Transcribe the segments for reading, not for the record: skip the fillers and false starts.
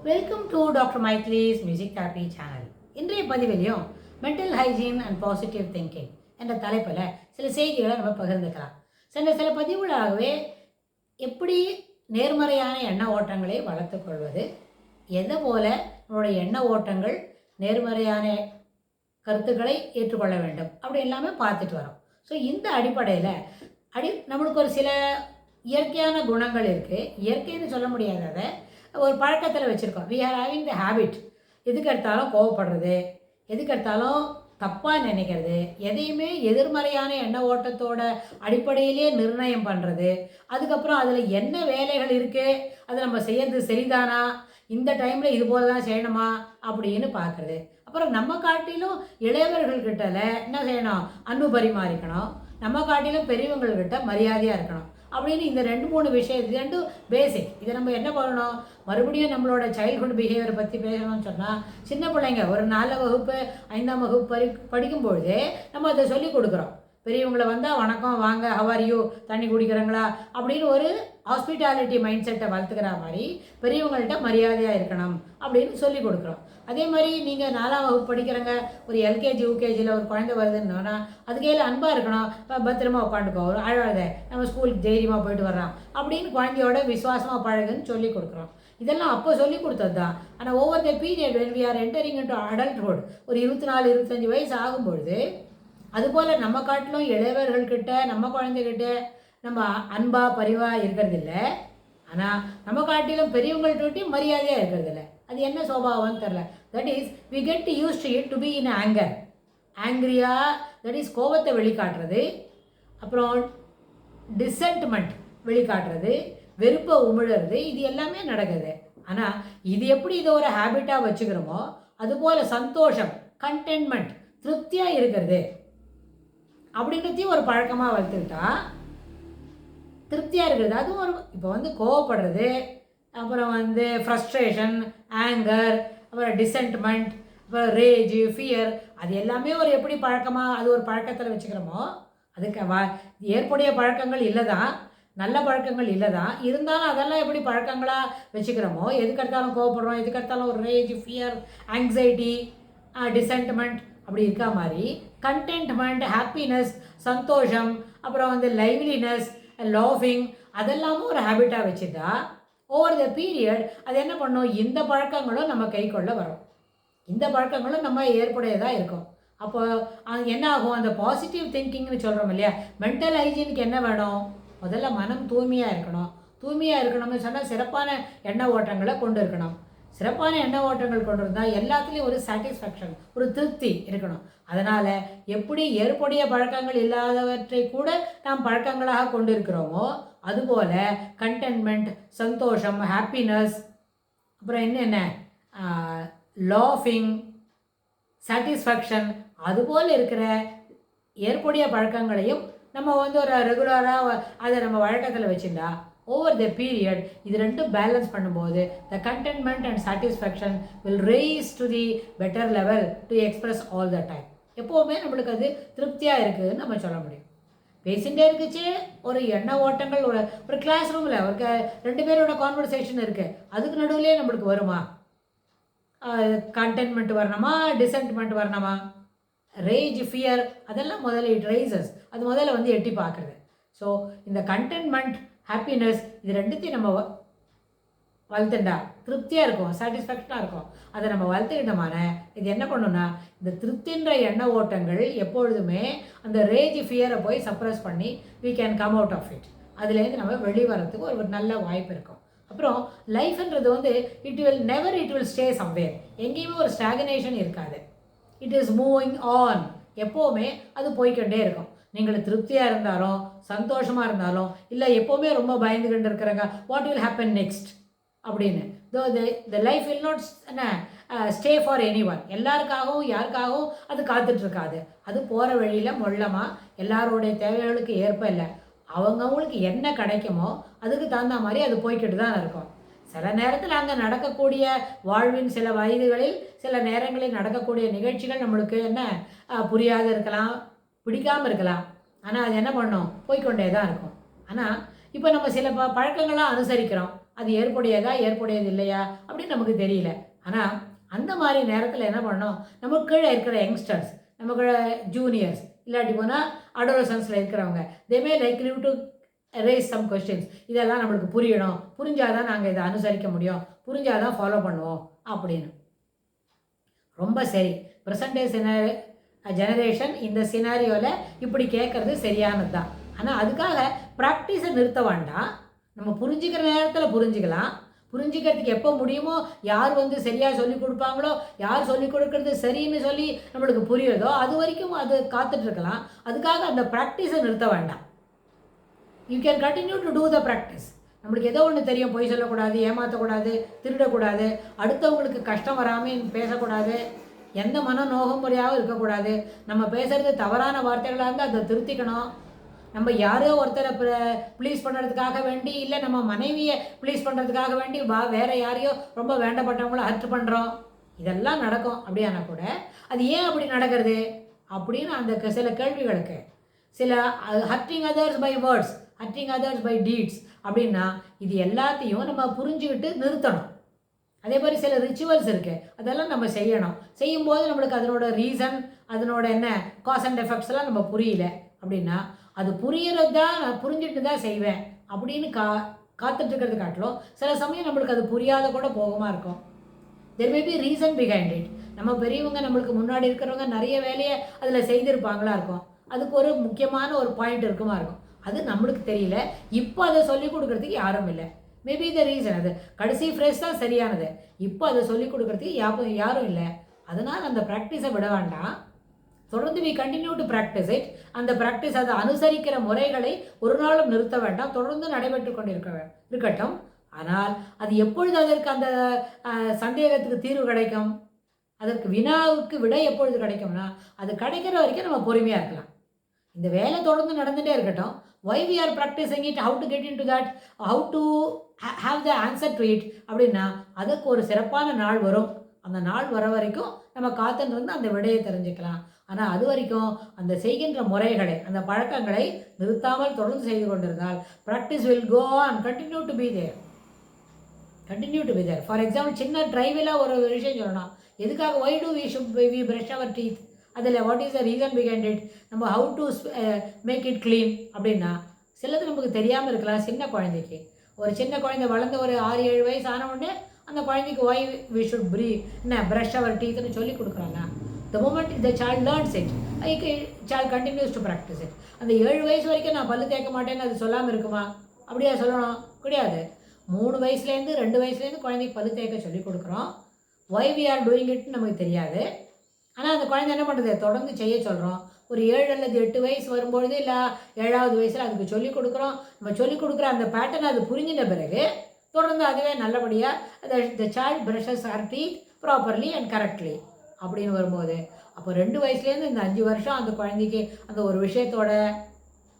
Welcome to doctor மைத்லிஸ் music therapy channel. இன்றைய பதிவிலையும் mental hygiene and positive thinking என்ற தலைப்பில் சில செய்திகளை நம்ம பகிர்ந்துக்கலாம். சென்ற சில பதிவுகளாகவே எப்படி நேர்மறையான எண்ண ஓட்டங்களை வளர்த்து கொள்வது, எதை போல நம்மளுடைய எண்ண ஓட்டங்கள் நேர்மறையான கருத்துக்களை ஏற்றுக்கொள்ள வேண்டும் அப்படி எல்லாமே பார்த்துட்டு வரோம். ஸோ இந்த அடிப்படையில் நம்மளுக்கு ஒரு சில இயற்கையான குணங்கள் இருக்குது. இயற்கைன்னு சொல்ல முடியாதத ஒரு பழக்கத்தில் வச்சுருக்கோம். We are having the habit. எதுக்கு எடுத்தாலும் கோவப்படுறது, எதுக்கு எடுத்தாலும் தப்பாக நினைக்கிறது, எதையுமே எதிர்மறையான எண்ண ஓட்டத்தோட அடிப்படையிலே நிர்ணயம் பண்ணுறது, அதுக்கப்புறம் அதில் என்ன வேலைகள் இருக்குது, அதை நம்ம செய்யறது சரிதானா, இந்த டைமில் இது போல தான் செய்யணுமா அப்படின்னு பார்க்குறது. அப்புறம் நம்ம காட்டிலும் இளையவர்கள்கிட்டல என்ன செய்யணும், அன்பு பரிமாறிக்கணும், நம்ம காட்டிலும் பெரியவங்கள்கிட்ட மரியாதையாக இருக்கணும் அப்படின்னு இந்த 2-3 விஷயம், இது ரெண்டும் பேசிக். இதை நம்ம என்ன பண்ணணும், மறுபடியும் நம்மளோட சைல்ட்ஹுட் பிஹேவியரை பற்றி பேசணும்னு சொன்னால், சின்ன பிள்ளைங்க ஒரு 4ஆம் வகுப்பு 5ஆம் வகுப்பு படிக்கும்பொழுதே நம்ம அதை சொல்லிக் கொடுக்குறோம். பெரியவங்களை வந்தால் வணக்கம், வாங்க, ஹவ் ஆர் யூ, தண்ணி குடிக்கிறங்களா அப்படின்னு ஒரு ஹாஸ்பிட்டாலிட்டி மைண்ட் செட்டை வளர்த்துக்கிற மாதிரி பெரியவங்கள்ட்ட மரியாதையாக இருக்கணும் அப்படின்னு சொல்லி கொடுக்குறோம். அதே மாதிரி நீங்கள் 4ஆம் வகுப்பு படிக்கிறங்க, ஒரு எல்கேஜி யூகேஜியில் ஒரு குழந்தை வருதுன்னா அது கையில் அன்பாக இருக்கணும். இப்போ பத்திரமா உட்காந்துக்கோ, ஒரு அழாத, நம்ம ஸ்கூலுக்கு தைரியமாக போயிட்டு வர்றோம் அப்படின்னு குழந்தையோட விசுவாசமாக பழகுன்னு சொல்லி கொடுக்குறோம். இதெல்லாம் அப்போ சொல்லி கொடுத்தது தான். ஆனால் over the period when we are entering into adulthood, ஒரு 24-25 வயசு ஆகும்பொழுது அதுபோல் நம்ம காட்டிலும் இளையவர்கள்கிட்ட, நம்ம குழந்தைகிட்ட நம்ம அன்பாக பரிவாக இருக்கிறதில்ல. ஆனால் நம்ம காட்டிலும் பெரியவங்கள்கிட்டையும் மரியாதையாக இருக்கிறதில்ல. அது என்ன சுபாவம்னு தெரில. That is we get use to it to be in anger. ஆங்க்ரியாக, தட் இஸ் கோபத்தை வெளிக்காட்டுறது, அப்புறம் டிசென்ட்மெண்ட் வெளிக்காட்டுறது, வெறுப்பை உமிழறது, இது எல்லாமே நடக்குது. ஆனால் இது எப்படி இதை ஒரு ஹேபிட்டாக வச்சுக்கிறோமோ அதுபோல் சந்தோஷம், கண்டென்ட்மெண்ட், திருப்தியாக இருக்கிறது அப்படின்றதையும் ஒரு பழக்கமாக வளர்த்துக்கிட்டா திருப்தியாக இருக்கிறது. அதுவும் ஒரு இப்போ கோவப்படுறது, அப்புறம் ஃப்ரஸ்ட்ரேஷன், ஆங்கர், அப்புறம் டிசென்ட்மெண்ட், அப்புறம் ரேஜ், ஃபியர், அது எல்லாமே ஒரு எப்படி பழக்கமாக அது ஒரு பழக்கத்தில் வச்சுக்கிறோமோ அதுக்கு ஏற்புடைய பழக்கங்கள் இல்லை தான், நல்ல பழக்கங்கள் இல்லை தான். இருந்தாலும் அதெல்லாம் எப்படி பழக்கங்களாக வச்சுக்கிறோமோ, எதுக்கெடுத்தாலும் கோவப்படுறோம், எதுக்கெடுத்தாலும் ஒரு ரேஜ், ஃபியர், ஆங்ஸைட்டி, டிசென்ட்மெண்ட் அப்படி இருக்கா மாதிரி கண்டென்ட்மெண்ட், ஹாப்பினஸ், சந்தோஷம், அப்புறம் லைவ்லினஸ், லாஃபிங், அதெல்லாமும் ஒரு ஹேபிட்டாக வச்சுட்டா ஓவர் த பீரியட் அது என்ன பண்ணும், இந்த பழக்கங்களும் நம்ம கைக்குள்ள வரும், இந்த பழக்கங்களும் நம்ம ஏற்புடையதாக இருக்கும். அப்போ என்ன ஆகும், அந்த பாசிட்டிவ் திங்கிங்னு சொல்கிறோம் இல்லையா, மென்டல் ஹைஜீனுக்கு என்ன வேணும், முதல்ல மனம் தூய்மையாக இருக்கணும். தூய்மையாக இருக்கணும்னு சொன்னால் சிறப்பான எண்ண ஓட்டங்களை கொண்டு இருக்கணும். சிறப்பான எண்ண ஓட்டங்கள் கொண்டு இருந்தால் எல்லாத்துலேயும் ஒரு சாட்டிஸ்ஃபேக்ஷன், ஒரு திருப்தி இருக்கணும். அதனால் எப்படி ஏற்புடைய பழக்கங்கள் இல்லாதவற்றை கூட நாம் பழக்கங்களாக கொண்டு இருக்கிறோமோ அதுபோல் கண்டென்ட்மெண்ட், சந்தோஷம், ஹாப்பினஸ், அப்புறம் என்னென்ன லாஃபிங், சாட்டிஸ்ஃபேக்ஷன், அதுபோல் இருக்கிற ஏற்புடைய பழக்கங்களையும் நம்ம ஒரு ரெகுலராக அதை நம்ம வழக்கத்தில் வச்சுருந்தா ஓவர் த பீரியட் இது ரெண்டும் பேலன்ஸ் பண்ணும்போது the contentment and satisfaction will rise to the better level to express all the time. எப்போவுமே நம்மளுக்கு அது திருப்தியாக இருக்குதுன்னு நம்ம சொல்ல முடியும். பேசிகிட்டே இருக்குச்சு ஒரு எண்ண ஓட்டங்கள், ஒரு கிளாஸ் ரூமில் ஒரு 2 பேரோட கான்வர்சேஷன் இருக்குது, அதுக்கு நடுவுலேயே நம்மளுக்கு வருமா கண்டென்ட்மெண்ட் வரணுமா, டிசென்ட்மெண்ட் வரணுமா, ரேஜ், ஃபியர், அதெல்லாம் முதல்ல இட் ரைசஸ், அது முதல்ல எட்டி பார்க்குறது. ஸோ இந்த கண்டென்ட்மெண்ட், ஹாப்பினஸ், இது ரெண்டுத்தையும் நம்ம வளர்த்துட்டா திருப்தியாக இருக்கும், சாட்டிஸ்ஃபேக்ஷனாக இருக்கும். அதை நம்ம வளர்த்துக்கிட்டோமான இது என்ன பண்ணுன்னா, இந்த திருப்தின்ற எண்ண ஓட்டங்கள் எப்பொழுதுமே அந்த ரேஜ், ஃபியரை போய் சப்ரஸ் பண்ணி we can come out of it. அதுலேருந்து நம்ம வெளிவரத்துக்கு ஒரு நல்ல வாய்ப்பு இருக்கும். அப்புறம் லைஃப்ன்றது இட் will stay somewhere. எங்கேயுமே ஒரு ஸ்டாக்னேஷன் இருக்காது. It is moving on. எப்போவுமே அது போய்கிட்டே இருக்கும். நீங்கள் திருப்தியாக இருந்தாலும், சந்தோஷமாக இருந்தாலும், இல்லை எப்போவுமே ரொம்ப பயந்துக்கிட்டு இருக்கிறாங்க, வாட் வில் ஹேப்பன் நெக்ஸ்ட் அப்படின்னு, the life will not stay for any one. எல்லாருக்காகவும் யாருக்காகவும் அது காத்துட்ருக்காது. அது போகிற வழியில் மொள்ளமாக எல்லாரோடைய தேவைகளுக்கு ஏற்ப இல்லை, அவங்கவுங்களுக்கு என்ன கிடைக்குமோ அதுக்கு தகுந்த மாதிரி அது போய்கிட்டு தான் இருக்கும். சில நேரத்தில் அங்கே நடக்கக்கூடிய வாழ்வின் சில வயதுகளில் சில நேரங்களில் நடக்கக்கூடிய நிகழ்ச்சிகள் நம்மளுக்கு புரியாது இருக்கலாம், பிடிக்காமல் இருக்கலாம். ஆனால் அது என்ன பண்ணும், போய்கொண்டே தான் இருக்கும். ஆனால் இப்போ நம்ம சில பழக்கங்களாக அனுசரிக்கிறோம். அது ஏற்புடையது இல்லையா அப்படின்னு நமக்கு தெரியல. ஆனால் அந்த மாதிரி நேரத்தில் என்ன பண்ணோம், நமக்கு கீழே இருக்கிற யங்ஸ்டர்ஸ், நமக்கு ஜூனியர்ஸ், இல்லாட்டி போனால் அடோலசன்ஸில் இருக்கிறவங்க, they may likely to raise some questions. இதெல்லாம் நம்மளுக்கு புரியணும், புரிஞ்சாதான் நாங்கள் இதை அனுசரிக்க முடியும், புரிஞ்சாதான் ஃபாலோ பண்ணுவோம் அப்படின்னு. ரொம்ப சரி, ப்ரெசன்ட் டே ஜெனரேஷன் இந்த சினாரியோவில் இப்படி கேட்குறது சரியானது தான். ஆனால் அதுக்காக ப்ராக்டிஸை நிறுத்த வேண்டாம். நம்ம புரிஞ்சுக்கிற நேரத்தில் புரிஞ்சுக்கலாம். புரிஞ்சுக்கிறதுக்கு எப்போ முடியுமோ, யார் சரியாக சொல்லிக் கொடுப்பாங்களோ, யார் சொல்லிக் கொடுக்கறது சரின்னு சொல்லி நம்மளுக்கு புரியுறதோ அது வரைக்கும் அது காத்துட்ருக்கலாம். அதுக்காக அந்த ப்ராக்டிஸை நிறுத்த வேண்டாம். You can continue to do the practice. நம்மளுக்கு ஏதோ ஒன்று தெரியும், பொய் சொல்லக்கூடாது, ஏமாற்றக்கூடாது, திருடக்கூடாது, அடுத்தவங்களுக்கு கஷ்டம் வராமல் பேசக்கூடாது, எந்த மன நோகமுறையாகவும் இருக்கக்கூடாது, நம்ம பேசுகிறது தவறான வார்த்தைகளாக இருந்தால் அதை திருத்திக்கணும். நம்ம யாரோ ஒருத்தரை ப்ளீஸ் பண்ணுறதுக்காக வேண்டி, இல்லை நம்ம மனைவியை ப்ளீஸ் பண்ணுறதுக்காக வேண்டி வேறு யாரையோ ரொம்ப வேண்டப்பட்டவங்கள ஹர்ட் பண்ணுறோம். இதெல்லாம் நடக்கும். அப்படியானா கூட அது ஏன் அப்படி நடக்கிறது அப்படின்னு அந்த சில கேள்விகளுக்கு, சில hurting others by words, hurting others by deeds அப்படின்னா இது எல்லாத்தையும் நம்ம புரிஞ்சுக்கிட்டு நிறுத்தணும். அதே மாதிரி சில ரிச்சுவல்ஸ் இருக்குது, அதெல்லாம் நம்ம செய்யணும். செய்யும்போது நம்மளுக்கு அதனோட ரீசன், அதனோட என்ன காஸ் அண்ட் எஃபெக்ட்ஸ்லாம் நம்ம புரியல அப்படின்னா, அது புரியறது தான், நான் புரிஞ்சுட்டு தான் செய்வேன் அப்படின்னு காத்துட்ருக்கிறது காட்டிலும் சில சமயம் நம்மளுக்கு அது புரியாத கூட போகமாக இருக்கும். There may be reason behind it. நம்ம பெரியவங்க, நம்மளுக்கு முன்னாடி இருக்கிறவங்க நிறைய வேலையை அதில் செய்திருப்பாங்களா இருக்கும். அதுக்கு ஒரு முக்கியமான ஒரு பாயிண்ட் இருக்குமா இருக்கும். அது நம்மளுக்கு தெரியல. இப்போ அதை சொல்லிக் கொடுக்குறதுக்கு யாரும் இல்லை. மேபி த ரீசன் அது கடைசி ஃப்ரேஸ் தான் சரியானது. இப்போ அதை சொல்லிக் கொடுக்குறதுக்கு யாரும் இல்லை. அதனால் அந்த ப்ராக்டிஸை விட வேண்டாம். தொடர்ந்து we continue to practice it. அந்த ப்ராக்டிஸ், அதை அனுசரிக்கிற முறைகளை ஒரு நாளும் நிறுத்த வேண்டாம், தொடர்ந்து நடைபெற்று இருக்கட்டும். ஆனால் அது எப்பொழுது அதற்கு அந்த சந்தேகத்துக்கு தீர்வு கிடைக்கும், அதற்கு வினாவுக்கு விடை எப்பொழுது கிடைக்கும்னா, அது கிடைக்கிற வரைக்கும் நம்ம பொறுமையாக இருக்கலாம். இந்த வேலை தொடர்ந்து நடந்துகிட்டே இருக்கட்டும். why we are practicing it, how to get into that, how to have the answer to it அப்படின்னா அதுக்கு ஒரு சிறப்பான நாள் வரும். அந்த நாள் வர வரைக்கும் நம்ம காத்துன்னு இருந்து அந்த விடையை தெரிஞ்சுக்கலாம். ஆனால் அது வரைக்கும் அந்த செய்கின்ற முறைகளை, அந்த பழக்கங்களை நிறுத்தாமல் தொடர்ந்து செய்து கொண்டிருந்தால் practice will go on, continue to be there. For example, சின்ன ட்ரைவிலாக ஒரு விஷயம் சொல்லணும். எதுக்காக why do we brush our teeth, அதில் what is the reason behind it, நம்ம how to make it clean அப்படின்னா சிலது நமக்கு தெரியாமல் இருக்கலாம். சின்ன குழந்தைக்கு, ஒரு சின்ன குழந்தை வளர்ந்து ஒரு 6-7 வயசு ஆன உடனே அந்த குழந்தைக்கு why we should brush our teethன்னு சொல்லி கொடுக்குறாங்க. the moment the child learns it, child continues to practice it. அந்த 7 வயசு வரைக்கும் நான் பல்லு தேய்க்க மாட்டேன்னு அது சொல்லாமல் இருக்குமா? அப்படியா சொல்லணும்? கிடையாது. 3 வயசுலேருந்து 2 வயசுலேருந்து குழந்தைக்கு பல்லு தேய்க்க சொல்லி கொடுக்குறோம். why we are doing it நமக்கு தெரியாது. ஆனால் அந்த குழந்தை என்ன பண்ணுறது, தொடர்ந்து செய்ய சொல்கிறோம். ஒரு 7 அல்லது 8 வயசு வரும்பொழுது, இல்லை 7வது வயசில் அதுக்கு சொல்லிக் கொடுக்குறோம். நம்ம சொல்லிக் கொடுக்குற அந்த பேட்டர்ன் அது புரிஞ்சின பிறகு தொடர்ந்து அதுவே நல்லபடியாக the child brushes her teeth properly and correctly அப்படின்னு வரும்போது, அப்போ 2 வயசுலேருந்து இந்த 5 வருஷம் அந்த குழந்தைக்கு அந்த ஒரு விஷயத்தோட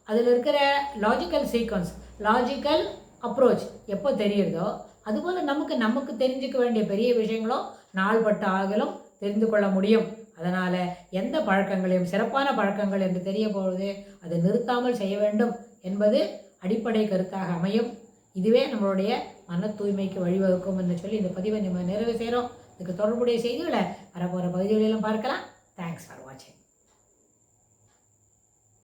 அதில் இருக்கிற லாஜிக்கல் சீக்வன்ஸ், லாஜிக்கல் அப்ரோச் எப்போ தெரியுறதோ, அதுபோல் நமக்கு தெரிஞ்சுக்க வேண்டிய பெரிய விஷயங்களும் நாள்பட்ட ஆகலும் தெரிந்து கொள்ள முடியும். அதனால் எந்த பழக்கங்களையும் சிறப்பான பழக்கங்கள் என்று தெரிய போவது அதை நிறுத்தாமல் செய்ய வேண்டும் என்பது அடிப்படை கருத்தாக அமையும். இதுவே நம்மளுடைய மன தூய்மைக்கு வழிவகுக்கும் என்று சொல்லி இந்த பதிவை நம்ம நிறைவு செய்கிறோம். இதுக்கு தொடர்புடைய செய்திகளை வரப்போகிற பகுதிகளிலும் பார்க்கலாம். Thanks for